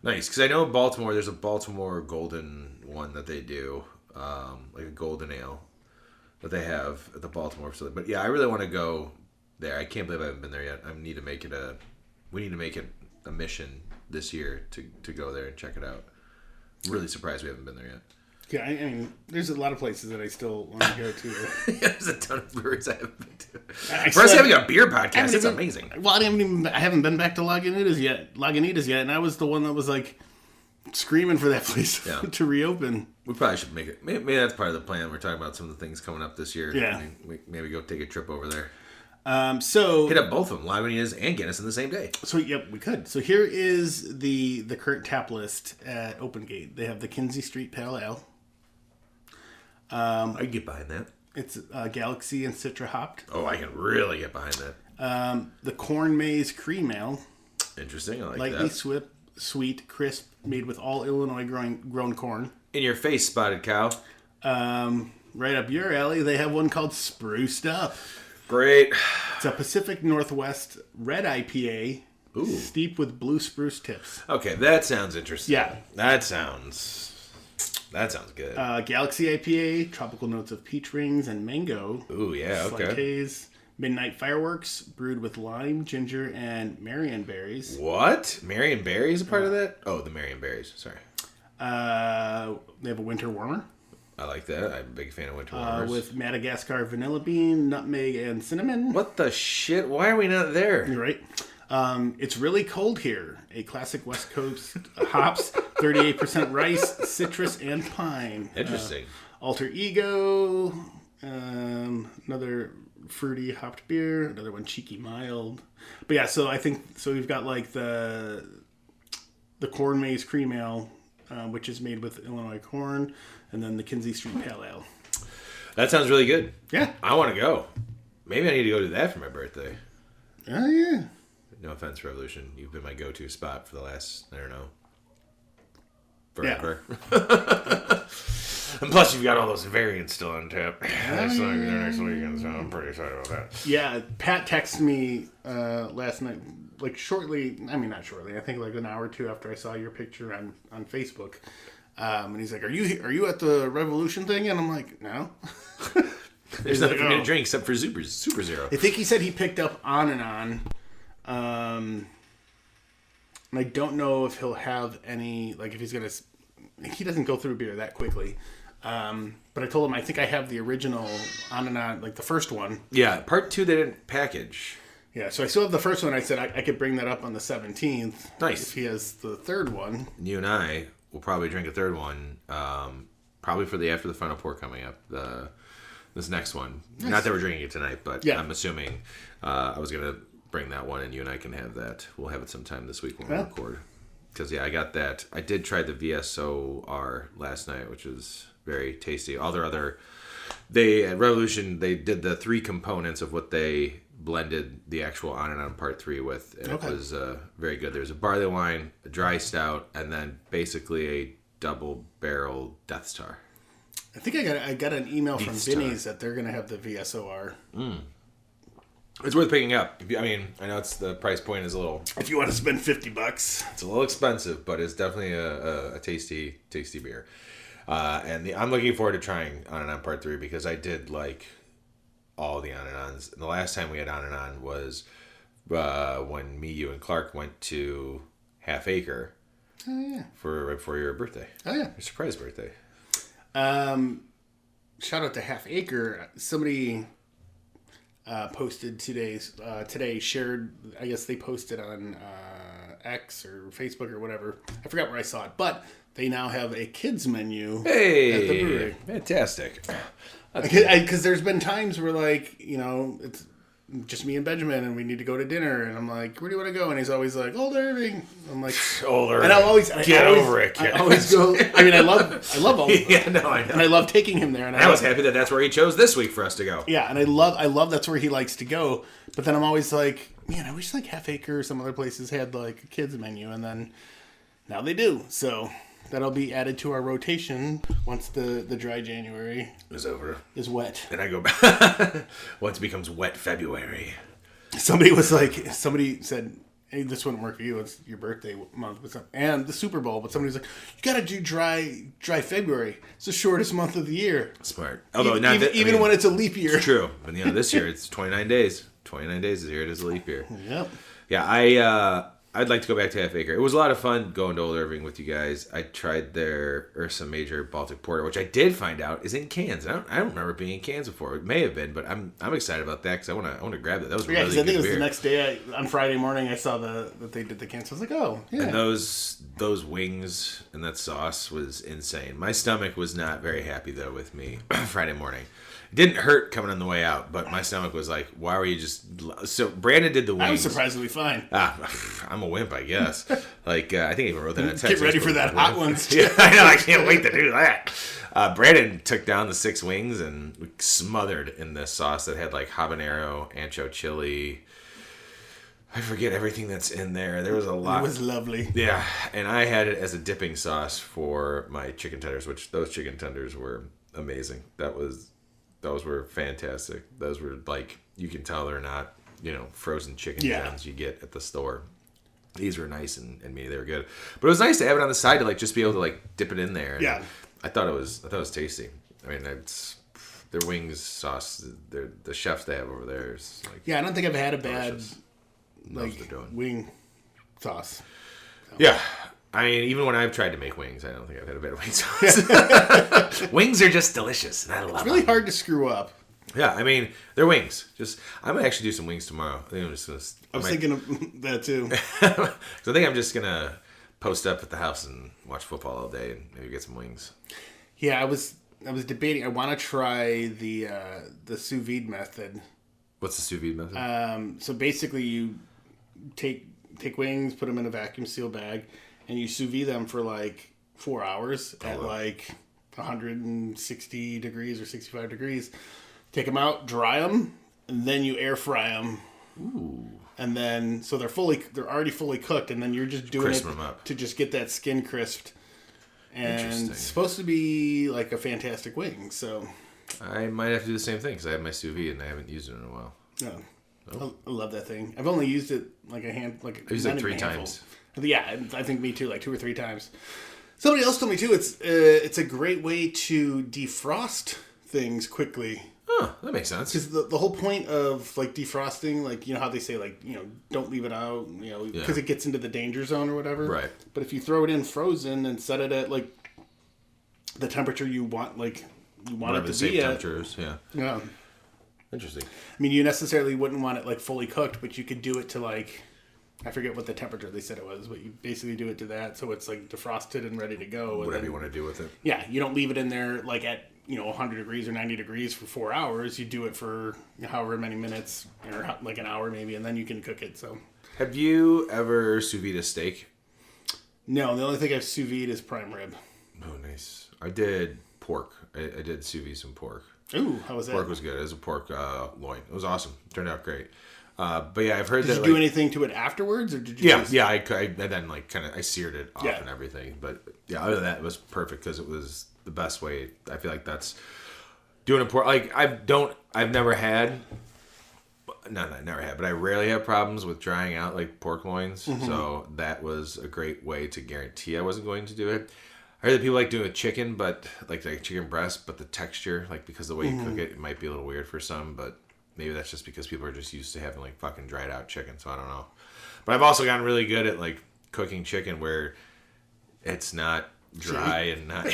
Nice, because I know Baltimore, there's a Baltimore golden one that they do, like a golden ale that they have at the Baltimore facility. But yeah, I really want to go there. I can't believe I haven't been there yet. We need to make it a mission this year to go there and check it out. Really surprised we haven't been there yet. Yeah, I mean, there's a lot of places that I still want to go to. Yeah, there's a ton of breweries I haven't been to. I For us still- having a beer I podcast, haven't it's even- amazing. Well, I haven't been back to Lagunitas yet, and I was the one that was like screaming for that place Yeah. to reopen. We probably should make it. Maybe that's part of the plan. We're talking about some of the things coming up this year. Yeah. I mean, maybe go take a trip over there. So Hit up both of them, Lagunitas and Guinness, in the same day. yep, we could. So here is the current tap list at Open Gate. They have the Kinsey Street Pale Ale. I can get behind that. It's Galaxy and Citra hopped. Oh, I can really get behind that. The Corn Maze Cream Ale, Interesting. I like lightly that. sweet, crisp, made with all Illinois grown corn. In your face, Spotted Cow. Right up your alley, they have one called Spruced Up. Great. It's a Pacific Northwest red IPA, Ooh. steeped with blue spruce tips. Okay, that sounds interesting. Yeah. That sounds good. Galaxy IPA, tropical notes of peach rings and mango. Ooh, yeah, Slight okay. haze. Midnight Fireworks, brewed with lime, ginger, and Marion berries. What? Marion Berry is a part of that? Oh, the Marion Berries. Sorry. They have a winter warmer I like that. I'm a big fan of winter warmers. with Madagascar vanilla bean, nutmeg, and cinnamon. What the shit? Why are we not there? You're right. It's really cold here. A classic West Coast hops, 38% rice, citrus, and pine. Interesting. Alter Ego, another fruity hopped beer, another one cheeky mild. But yeah, so I think so. We've got like the Corn Maze Cream Ale, which is made with Illinois corn, and then the Kinsey Street Pale Ale. That sounds really good. Yeah. I want to go. Maybe I need to go do that for my birthday. Oh yeah. No offense, Revolution. You've been my go-to spot for the last, I don't know, forever. And plus, you've got all those variants still on tap. Next weekend, so I'm pretty excited about that. Yeah, Pat texted me last night, like shortly. I mean, not shortly. I think like an hour or two after I saw your picture on Facebook, and he's like, "Are you at the Revolution thing?" And I'm like, "No." There's nothing for me to drink except for Super Zero. I think he said he picked up On and On, and I don't know if he'll have any. Like, if he's gonna, he doesn't go through beer that quickly. But I told him I think I have the original On and On, like the first one. Yeah, part 2 they didn't package. Yeah, so I still have the first one. I said I could bring that up on the 17th. Nice. If he has the third one. You and I will probably drink a third one, probably for the After the Final Pour coming up. This next one. Nice. Not that we're drinking it tonight, but Yeah. I'm assuming I was going to bring that one, and you and I can have that. We'll have it sometime this week when we Yeah. record. Because, yeah, I got that. I did try the VSOR last night, which was very tasty. All their other... at Revolution, they did the 3 components of what they blended the actual On and On Part 3 with, and Okay. it was very good. There's a barley wine, a dry stout, and then basically a double barrel Death Star. I think I got an email from Beats Vinny's that they're gonna have the VSOR. It's worth picking up. I mean, I know the price point is a little. If you want to spend $50, It's a little expensive, but it's definitely a tasty beer. And I'm looking forward to trying On and On Part 3 because I did like all the On and Ons. And the last time we had On and On was when me, you, and Clark went to Half Acre. Oh yeah. Right before your birthday. Oh yeah. Your surprise birthday. Shout out to Half Acre. Somebody posted today shared. I guess they posted on X or Facebook or whatever. I forgot where I saw it, but they now have a kids menu at the brewery. Fantastic. Because there's been times where it's just me and Benjamin and we need to go to dinner and I'm like, where do you want to go? And he's always like, Old Irving. I'm like, Old Irving. And I always over it, kid. I always go. I mean, I love Old Irving. Yeah, no, I know. And I love taking him there. And I was happy that that's where he chose this week for us to go. Yeah, and I love that's where he likes to go. But then I'm always like, man, I wish like Half Acre or some other places had like a kids menu, and then now they do. So that'll be added to our rotation once the dry January is over. Is wet. And I go back. Once it becomes wet February. Somebody said, hey, this wouldn't work for you. It's your birthday month and the Super Bowl. But somebody was like, you got to do dry February. It's the shortest month of the year. Smart. Although even when it's a leap year. It's true. But this year it's 29 days. 29 days this year. It is a leap year. Yep. Yeah, I'd like to go back to Half Acre. It was a lot of fun going to Old Irving with you guys. I tried their Ursa Major Baltic Porter, which I did find out is in cans. I don't remember it being in cans before. It may have been, but I'm excited about that because I want to grab that. That was really good. I think it was beer. the next day on Friday morning. I saw that they did the cans. I was like, oh yeah. And those wings and that sauce was insane. My stomach was not very happy though with me Friday morning. It didn't hurt coming on the way out, but my stomach was like, why were you just... So Brandon did the wings. I was surprisingly fine. I'm a wimp, I guess. I think I even wrote that in a text. Get ready for that hot one. Yeah, I know. I can't wait to do that. Brandon took down the 6 wings and smothered in this sauce that had like habanero, ancho chili. I forget everything that's in there. There was a lot. It was lovely. Yeah, and I had it as a dipping sauce for my chicken tenders, which those chicken tenders were amazing. Those were fantastic. Those were like, you can tell they're not, frozen chicken gems you get at the store. These were nice and meaty. They were good. But it was nice to have it on the side to like just be able to like dip it in there. And yeah. I thought it was tasty. I mean, it's their wings sauce. The chefs they have over there is like. Yeah, I don't think I've had a bad delicious. Wing sauce. So. Yeah. I mean, even when I've tried to make wings, I don't think I've had a better wing sauce. Wings are just delicious, and I love them. It's really hard to screw up. Yeah, I mean, they're wings. I'm gonna actually do some wings tomorrow. I think I'm just gonna. I was thinking of that too. So I think I'm just gonna post up at the house and watch football all day and maybe get some wings. Yeah, I was debating. I want to try the sous vide method. What's the sous vide method? So basically, you take wings, put them in a vacuum seal bag. And you sous vide them for like 4 hours at like 160 degrees or 65 degrees. Take them out, dry them, and then you air fry them. Ooh. And then, so they're already fully cooked, and then you're just doing it to just get that skin crisped. And it's supposed to be like a fantastic wing, so. I might have to do the same thing because I have my sous vide and I haven't used it in a while. No. Oh. I love that thing. I've only used it like a hand, like I used it 3 times. Yeah, I think me too, like 2 or 3 times. Somebody else told me too. It's a great way to defrost things quickly. Oh, that makes sense. Because the whole point of like defrosting, like how they say like don't leave it out, because it gets into the danger zone or whatever. Right. But if you throw it in frozen and set it at like the temperature you want, like you want whatever it to the be safe at. Temperatures, yeah. Yeah. Interesting. I mean, you necessarily wouldn't want it like fully cooked, but you could do it to like. I forget what the temperature they said it was, but you basically do it to that, so it's like defrosted and ready to go. Whatever you want to do with it. Yeah, you don't leave it in there like at 100 degrees or 90 degrees for 4 hours. You do it for however many minutes, or like an hour maybe, and then you can cook it. So, have you ever sous vide a steak? No, the only thing I've sous vide is prime rib. Oh, nice. I did pork. I did sous vide some pork. Ooh, how was that? Pork was good. It was a pork loin. It was awesome. Turned out great. But yeah, I've heard that. Did you do anything to it afterwards, or did you? I then like I seared it off and everything. But yeah, other than that, it was perfect because it was the best way. I feel like that's doing a pork. Like I've never had. Not I never had, but I rarely have problems with drying out like pork loins. So that was a great way to guarantee I wasn't going to do it. I heard that people like doing a chicken, but like chicken breast, but the texture, like because the way you cook it, it might be a little weird for some, but maybe that's just because people are just used to having like fucking dried out chicken. So I don't know. But I've also gotten really good at like cooking chicken where it's not dry and not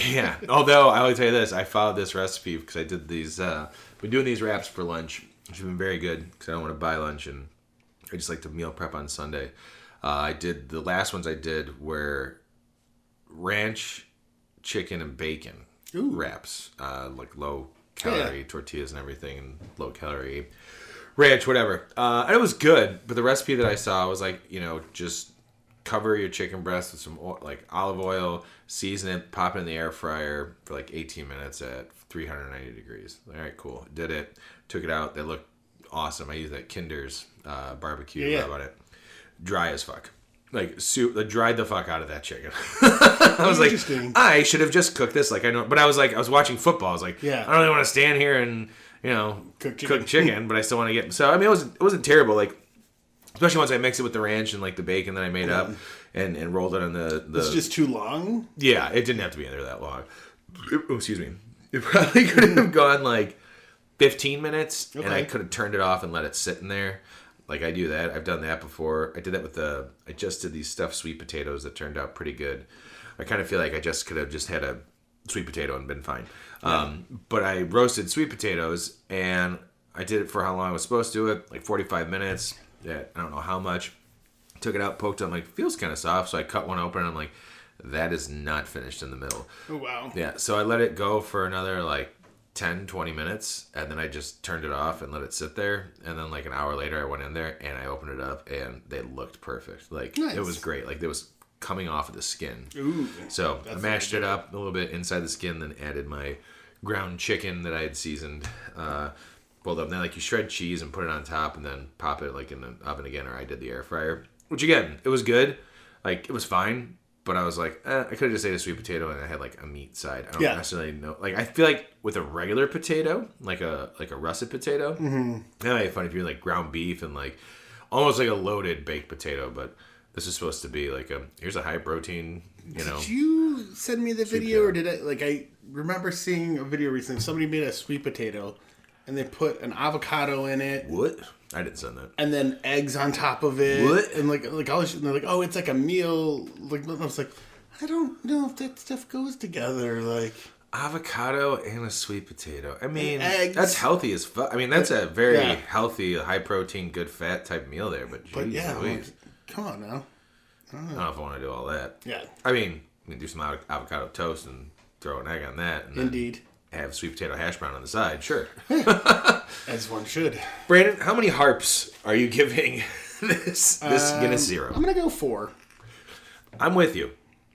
Although I will tell you this, I followed this recipe because I did these. Been doing these wraps for lunch, which have been very good because I don't want to buy lunch and I just like to meal prep on Sunday. I did the last ones I did were ranch, chicken, and bacon wraps, like low calorie tortillas and everything, and low calorie ranch, whatever. And it was good, but the recipe that I saw was like, just cover your chicken breast with some like olive oil, season it, pop it in the air fryer for like 18 minutes at 390 degrees. All right, cool. Did it. Took it out. They looked awesome. I used that Kinder's barbecue rub on it. Dry as fuck. Like soup. Dried the fuck out of that chicken. I was like, I should have just cooked this. Like I know, but I was watching football. I was like, I don't really want to stand here and cook chicken, but I still want to get. So I mean, it wasn't terrible. Like. Especially once I mix it with the ranch and like the bacon that I made up and rolled it on the. It's just too long? Yeah, it didn't have to be in there that long. Excuse me. It probably could have gone like 15 minutes and I could have turned it off and let it sit in there. Like I do that. I've done that before. I did that with I just did these stuffed sweet potatoes that turned out pretty good. I kind of feel like I just could have just had a sweet potato and been fine. But I roasted sweet potatoes and I did it for how long I was supposed to do it, like 45 minutes. I don't know how much. Took it out, poked it. I'm like, feels kind of soft. So I cut one open and I'm like, that is not finished in the middle. Oh, wow. Yeah. So I let it go for another like 10, 20 minutes. And then I just turned it off and let it sit there. And then like an hour later, I went in there and I opened it up and they looked perfect. Like It was great. Like it was coming off of the skin. Ooh. So I mashed it up a little bit inside the skin, then added my ground chicken that I had seasoned. Pulled up. And then like you shred cheese and put it on top and then pop it like in the oven again, or I did the air fryer. Which again, it was good. Like it was fine, but I was like, I could have just ate a sweet potato and I had like a meat side. I don't necessarily know. Like I feel like with a regular potato, like a russet potato, that might be fun if you're like ground beef and like almost like a loaded baked potato, but this is supposed to be like here's a high protein, Did you send me the video or did I remember seeing a video recently. Somebody made a sweet potato and they put an avocado in it. What? I didn't send that. And then eggs on top of it. What? And like all this shit. And they're like, oh, it's like a meal. Like I was like, I don't know if that stuff goes together. Like avocado and a sweet potato. I mean, eggs. That's healthy as fuck. I mean, that's a very healthy, high protein, good fat type meal there. But geez, come on now. I don't know if I want to do all that. Yeah. I mean, we can do some avocado toast and throw an egg on that. And Indeed. Have sweet potato hash brown on the side. Sure. As one should. Brandon, how many harps are you giving this Guinness Zero? I'm going to go 4. I'm with you.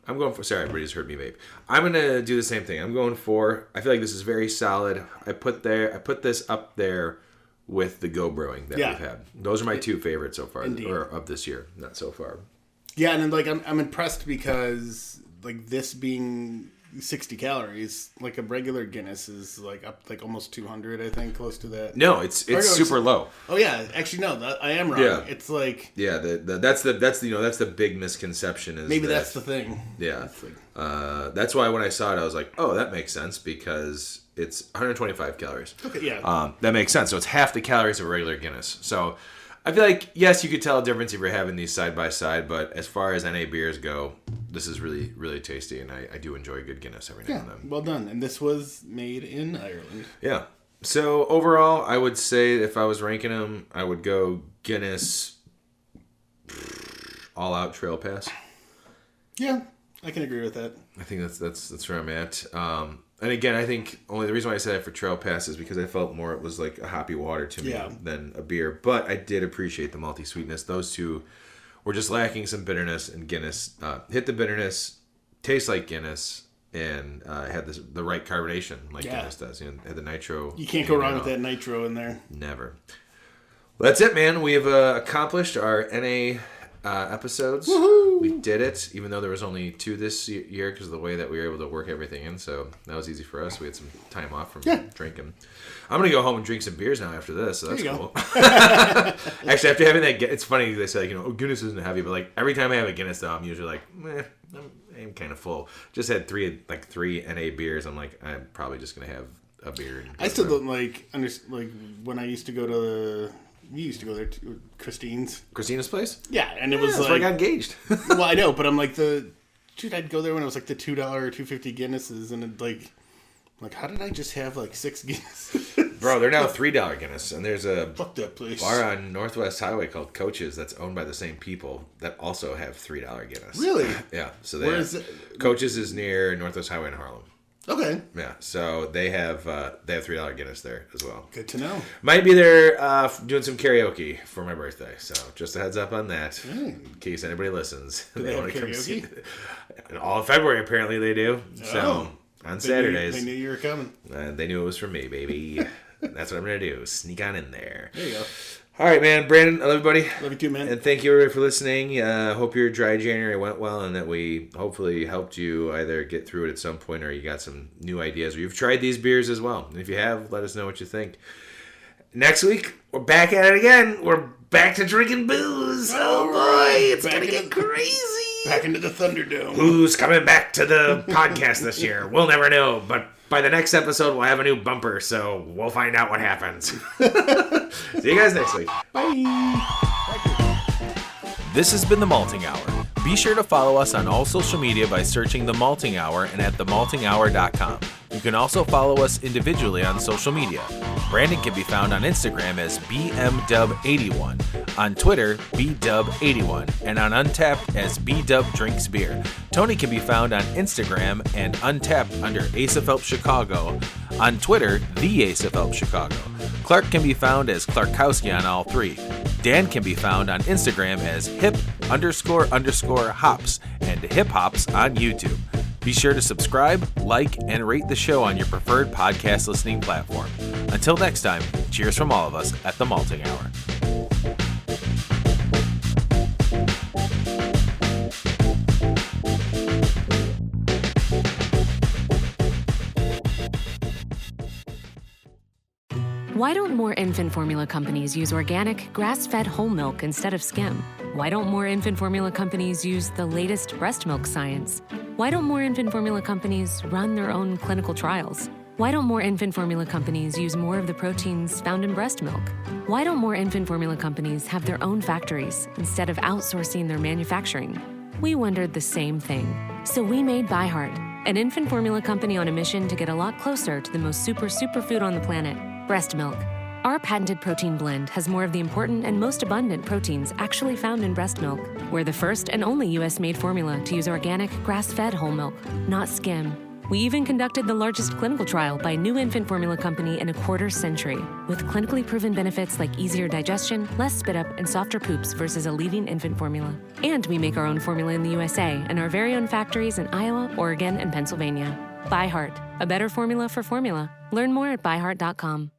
I'm going for... Sorry, everybody just heard me vape. I'm going to do the same thing. I'm going 4. I feel like this is very solid. I put this up there with the Go Brewing that we've had. Those are my 2 favorites so far. Indeed. Or of this year. Not so far. Yeah, and like I'm impressed because like this being 60 calories, like a regular Guinness is like up like almost 200, I think, close to that. No, it's super low. Oh yeah, actually no, I am wrong. Yeah. It's like that's the big misconception is maybe that's the thing. Yeah, that's why when I saw it, I was like, oh, that makes sense because it's 125 calories. Okay, yeah, that makes sense. So it's half the calories of a regular Guinness. So I feel like, yes, you could tell a difference if you're having these side by side, but as far as NA beers go, this is really, really tasty, and I do enjoy good Guinness every now and then. Well done. And this was made in Ireland. Yeah. So overall, I would say if I was ranking them, I would go Guinness, All Out Trail Pass. Yeah, I can agree with that. I think that's where I'm at. And again, I think only the reason why I said it for Trail Pass is because I felt more it was like a hoppy water to me than a beer. But I did appreciate the malty sweetness. Those two were just lacking some bitterness, and Guinness hit the bitterness, tastes like Guinness, and had the right carbonation like Guinness does. Had the nitro. You can't go wrong with that nitro in there. Never. Well, that's it, man. We have accomplished our NA episodes. Woohoo! We did it, even though there was only 2 this year because of the way that we were able to work everything in. So that was easy for us. We had some time off from drinking. I'm going to go home and drink some beers now after this, so that's cool. Actually, after having that, it's funny, they say, Guinness isn't heavy, but like every time I have a Guinness, though, I'm usually like, I'm kind of full. Just had three NA beers. I'm like, I'm probably just going to have a beer. I still don't like when I used to go to we used to go there to Christina's place. Yeah, and it was that's where I got engaged. Well, I know, but I'm like I'd go there when it was like the $2 or $2.50 Guinnesses, and it like how did I just have like 6 Guinness? Bro, they're now $3 Guinness, and there's a fuck that place. Bar on Northwest Highway called Coach's that's owned by the ssame people that also have $3 Guinness. Really? Yeah. So where is it? Coach's is near Northwest Highway in Harlem. Okay. Yeah, so they have $3 Guinness there as well. Good to know. Might be there doing some karaoke for my birthday, so just a heads up on that in case anybody listens. Do they have karaoke? All of February apparently they do. So on Saturdays, they knew you were coming. They knew it was for me, baby. That's what I'm gonna do. Sneak on in there. There you go. All right, man. Brandon, I love you, buddy. Love you too, man. And thank you, everybody, for listening. Hope your dry January went well and that we hopefully helped you either get through it at some point or you got some new ideas or you've tried these beers as well. And if you have, let us know what you think. Next week, we're back at it again. We're back to drinking booze. Oh, boy. It's going to get crazy. Back into the Thunderdome. Who's coming back to the podcast this year? We'll never know, but by the next episode, we'll have a new bumper, so we'll find out what happens. See you guys next week. Bye. This has been The Malting Hour. Be sure to follow us on all social media by searching The Malting Hour and at themaltinghour.com. You can also follow us individually on social media. Brandon can be found on Instagram as BMDub81, on Twitter, BDub81, and on Untapped as BDubDrinksBeer. Tony can be found on Instagram and Untapped under Ace of Help Chicago, on Twitter, The Ace of Help Chicago. Clark can be found as Clarkowski on all 3. Dan can be found on Instagram as hip__hops and hip hops on YouTube. Be sure to subscribe, like, and rate the show on your preferred podcast listening platform. Until next time, cheers from all of us at The Malting Hour. Why don't more infant formula companies use organic, grass-fed whole milk instead of skim? Why don't more infant formula companies use the latest breast milk science? Why don't more infant formula companies run their own clinical trials? Why don't more infant formula companies use more of the proteins found in breast milk? Why don't more infant formula companies have their own factories instead of outsourcing their manufacturing? We wondered the same thing. So we made ByHeart, an infant formula company on a mission to get a lot closer to the most superfood on the planet, breast milk. Our patented protein blend has more of the important and most abundant proteins actually found in breast milk. We're the first and only U.S.-made formula to use organic, grass-fed whole milk, not skim. We even conducted the largest clinical trial by a new infant formula company in a quarter century, with clinically proven benefits like easier digestion, less spit up, and softer poops versus a leading infant formula. And we make our own formula in the USA and our very own factories in Iowa, Oregon, and Pennsylvania. ByHeart, a better formula for formula. Learn more at byheart.com.